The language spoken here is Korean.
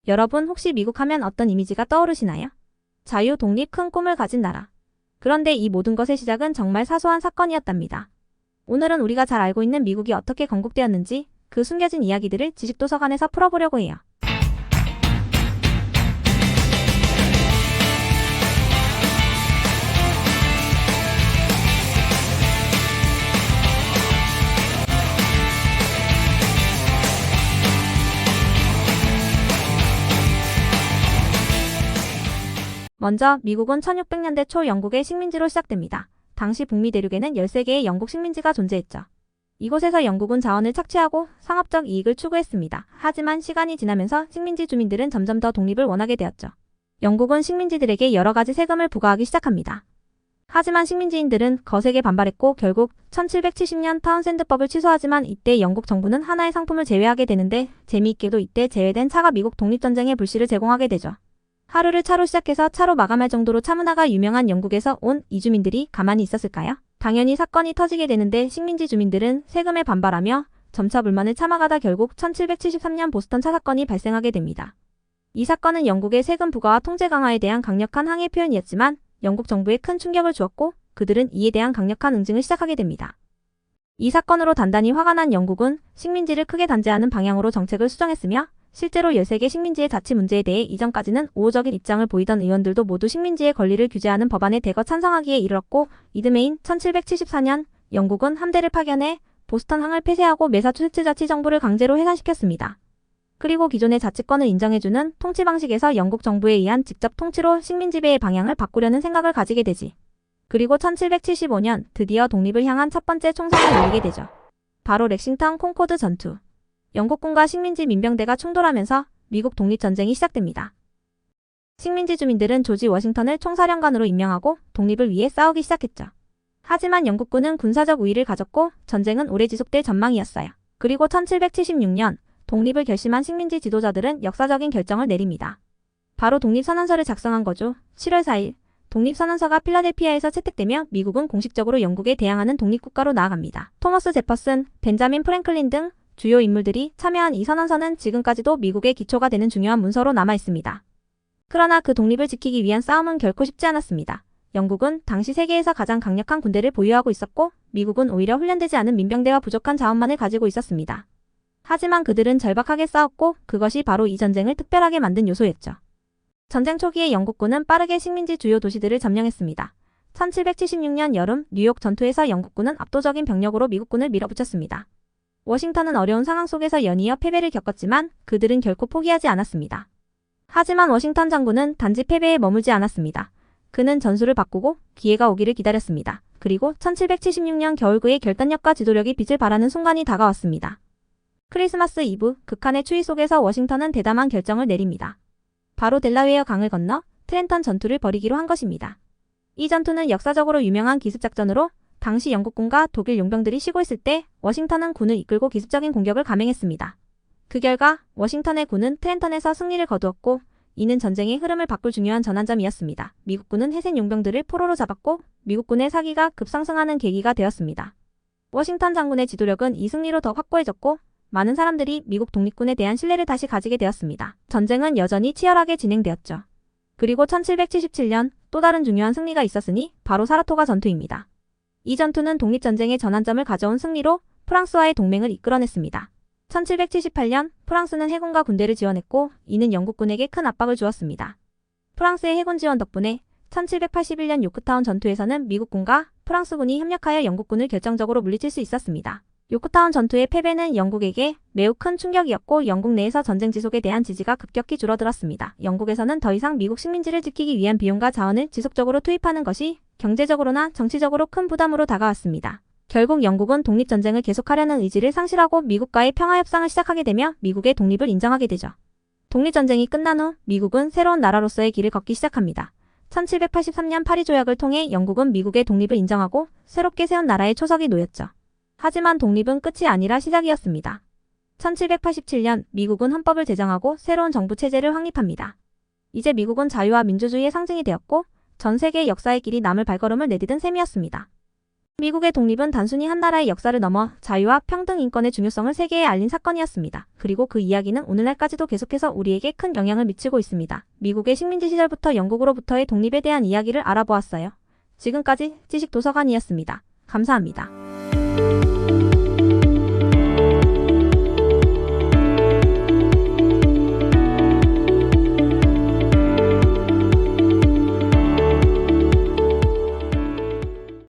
여러분 혹시 미국 하면 어떤 이미지가 떠오르시나요? 자유, 독립, 큰 꿈을 가진 나라. 그런데 이 모든 것의 시작은 정말 사소한 사건이었답니다. 오늘은 우리가 잘 알고 있는 미국이 어떻게 건국되었는지 그 숨겨진 이야기들을 지식도서관에서 풀어보려고 해요. 먼저 미국은 1600년대 초 영국의 식민지로 시작됩니다. 당시 북미 대륙에는 13개의 영국 식민지가 존재했죠. 이곳에서 영국은 자원을 착취하고 상업적 이익을 추구했습니다. 하지만 시간이 지나면서 식민지 주민들은 점점 더 독립을 원하게 되었죠. 영국은 식민지들에게 여러 가지 세금을 부과하기 시작합니다. 하지만 식민지인들은 거세게 반발했고 결국 1770년 타운센드법을 취소하지만 이때 영국 정부는 하나의 상품을 제외하게 되는데 재미있게도 이때 제외된 차가 미국 독립전쟁의 불씨를 제공하게 되죠. 하루를 차로 시작해서 차로 마감할 정도로 차 문화가 유명한 영국에서 온 이주민들이 가만히 있었을까요? 당연히 사건이 터지게 되는데 식민지 주민들은 세금에 반발하며 점차 불만을 참아가다 결국 1773년 보스턴 차 사건이 발생하게 됩니다. 이 사건은 영국의 세금 부과와 통제 강화에 대한 강력한 항의 표현이었지만 영국 정부에 큰 충격을 주었고 그들은 이에 대한 강력한 응징을 시작하게 됩니다. 이 사건으로 단단히 화가 난 영국은 식민지를 크게 단죄하는 방향으로 정책을 수정했으며 실제로 13개 식민지의 자치 문제에 대해 이전까지는 우호적인 입장을 보이던 의원들도 모두 식민지의 권리를 규제하는 법안에 대거 찬성하기에 이르렀고 이듬해인 1774년 영국은 함대를 파견해 보스턴 항을 폐쇄하고 매사추세츠 자치정부를 강제로 해산시켰습니다. 그리고 기존의 자치권을 인정해주는 통치 방식에서 영국 정부에 의한 직접 통치로 식민지배의 방향을 바꾸려는 생각을 가지게 되지. 그리고 1775년 드디어 독립을 향한 첫 번째 총선을 열리게 되죠. 바로 렉싱턴 콩코드 전투. 영국군과 식민지 민병대가 충돌하면서 미국 독립전쟁이 시작됩니다. 식민지 주민들은 조지 워싱턴을 총사령관으로 임명하고 독립을 위해 싸우기 시작했죠. 하지만 영국군은 군사적 우위를 가졌고 전쟁은 오래 지속될 전망이었어요. 그리고 1776년 독립을 결심한 식민지 지도자들은 역사적인 결정을 내립니다. 바로 독립선언서를 작성한 거죠. 7월 4일 독립선언서가 필라델피아에서 채택되며 미국은 공식적으로 영국에 대항하는 독립국가로 나아갑니다. 토머스 제퍼슨, 벤자민 프랭클린 등 주요 인물들이 참여한 이 선언서는 지금까지도 미국의 기초가 되는 중요한 문서로 남아있습니다. 그러나 그 독립을 지키기 위한 싸움은 결코 쉽지 않았습니다. 영국은 당시 세계에서 가장 강력한 군대를 보유하고 있었고 미국은 오히려 훈련되지 않은 민병대와 부족한 자원만을 가지고 있었습니다. 하지만 그들은 절박하게 싸웠고 그것이 바로 이 전쟁을 특별하게 만든 요소였죠. 전쟁 초기에 영국군은 빠르게 식민지 주요 도시들을 점령했습니다. 1776년 여름 뉴욕 전투에서 영국군은 압도적인 병력으로 미국군을 밀어붙였습니다. 워싱턴은 어려운 상황 속에서 연이어 패배를 겪었지만 그들은 결코 포기하지 않았습니다. 하지만 워싱턴 장군은 단지 패배에 머물지 않았습니다. 그는 전술을 바꾸고 기회가 오기를 기다렸습니다. 그리고 1776년 겨울 그의 결단력과 지도력이 빛을 발하는 순간이 다가왔습니다. 크리스마스 이브, 극한의 추위 속에서 워싱턴은 대담한 결정을 내립니다. 바로 델라웨어 강을 건너 트렌턴 전투를 벌이기로 한 것입니다. 이 전투는 역사적으로 유명한 기습작전으로 당시 영국군과 독일 용병들이 쉬고 있을 때 워싱턴은 군을 이끌고 기습적인 공격을 감행했습니다. 그 결과 워싱턴의 군은 트렌턴에서 승리를 거두었고 이는 전쟁의 흐름을 바꿀 중요한 전환점이었습니다. 미국군은 해센 용병들을 포로로 잡았고 미국군의 사기가 급상승하는 계기가 되었습니다. 워싱턴 장군의 지도력은 이 승리로 더 확고해졌고 많은 사람들이 미국 독립군에 대한 신뢰를 다시 가지게 되었습니다. 전쟁은 여전히 치열하게 진행되었죠. 그리고 1777년 또 다른 중요한 승리가 있었으니 바로 사라토가 전투입니다. 이 전투는 독립전쟁의 전환점을 가져온 승리로 프랑스와의 동맹을 이끌어냈습니다. 1778년 프랑스는 해군과 군대를 지원했고 이는 영국군에게 큰 압박을 주었습니다. 프랑스의 해군 지원 덕분에 1781년 요크타운 전투에서는 미국군과 프랑스군이 협력하여 영국군을 결정적으로 물리칠 수 있었습니다. 요크타운 전투의 패배는 영국에게 매우 큰 충격이었고 영국 내에서 전쟁 지속에 대한 지지가 급격히 줄어들었습니다. 영국에서는 더 이상 미국 식민지를 지키기 위한 비용과 자원을 지속적으로 투입하는 것이 경제적으로나 정치적으로 큰 부담으로 다가왔습니다. 결국 영국은 독립전쟁을 계속하려는 의지를 상실하고 미국과의 평화협상을 시작하게 되며 미국의 독립을 인정하게 되죠. 독립전쟁이 끝난 후 미국은 새로운 나라로서의 길을 걷기 시작합니다. 1783년 파리 조약을 통해 영국은 미국의 독립을 인정하고 새롭게 세운 나라의 초석이 놓였죠. 하지만 독립은 끝이 아니라 시작이었습니다. 1787년 미국은 헌법을 제정하고 새로운 정부 체제를 확립합니다. 이제 미국은 자유와 민주주의의 상징이 되었고 전 세계의 역사의 길이 남을 발걸음을 내디딘 셈이었습니다. 미국의 독립은 단순히 한 나라의 역사를 넘어 자유와 평등 인권의 중요성을 세계에 알린 사건이었습니다. 그리고 그 이야기는 오늘날까지도 계속해서 우리에게 큰 영향을 미치고 있습니다. 미국의 식민지 시절부터 영국으로부터의 독립에 대한 이야기를 알아보았어요. 지금까지 지식도서관이었습니다. 감사합니다.